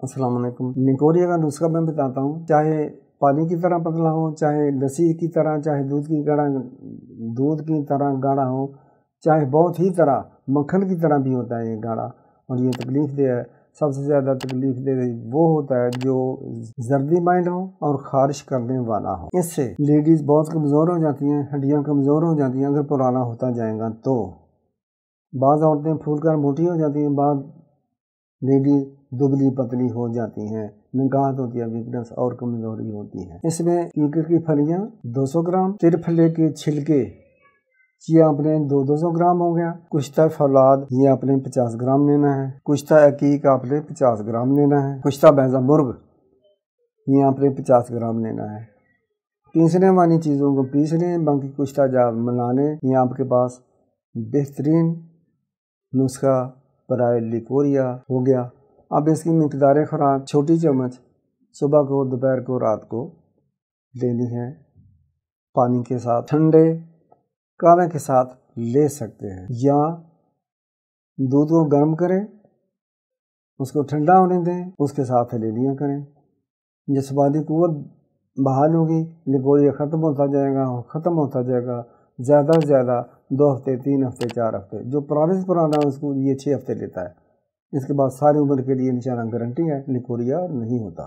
अस्सलाम वालेकुम। निकोरिया का नुस्खा मैं बताता हूँ। चाहे पानी की तरह पतला हो, चाहे लस्सी की तरह, चाहे दूध की तरह गाढ़ा हो, चाहे बहुत ही तरह मक्खन की तरह भी होता है ये गाढ़ा। और ये तकलीफ दे है, सबसे ज़्यादा तकलीफ दे वो होता है जो जर्दी माइंड हो और खारिश करने वाला हो। इससे लेडीज़ बहुत कमज़ोर हो जाती हैं, हड्डियाँ कमज़ोर हो जाती हैं अगर पुराना होता जाएगा तो। बाज़ औरतें फूलकर मोटी हो जाती हैं, बाद लेडीज़ दुबली पतली हो जाती हैं, निगाहत होती है, वीकनेस और कमज़ोरी होती है। इसमें कीकर की फलियाँ 200 ग्राम, त्रिफले के छिलके ये आपने 200 ग्राम हो गया। कुश्ता फौलाद ये आपने 50 ग्राम लेना है। कुश्ता अकीक आपने 50 ग्राम लेना है। कुश्ता बैजा मुर्ग ये आपने 50 ग्राम लेना है। पीसने वाली चीज़ों को पीस लें, बाकी कुश्ता जाब मिला लें। ये आपके पास बेहतरीन नुस्खा बराए लिकोरिया हो गया। अब इसकी मिकदार खुराक छोटी चम्मच सुबह को, दोपहर को, रात को लेनी है। पानी के साथ, ठंडे काढ़े के साथ ले सकते हैं, या दूध को गर्म करें, उसको ठंडा होने दें, उसके साथ ले लिया करें। जिस्मानी कुव्वत बहाल होगी, लिकोरिया ख़त्म होता जाएगा। ज़्यादा से ज़्यादा 2 हफ्ते, 3 हफ्ते, 4 हफ्ते। जो पुराने से पुराना है उसको ये 6 हफ्ते लेता है। इसके बाद सारी उम्र के लिए इंशाअल्लाह गारंटी है, लिकोरिया नहीं होता।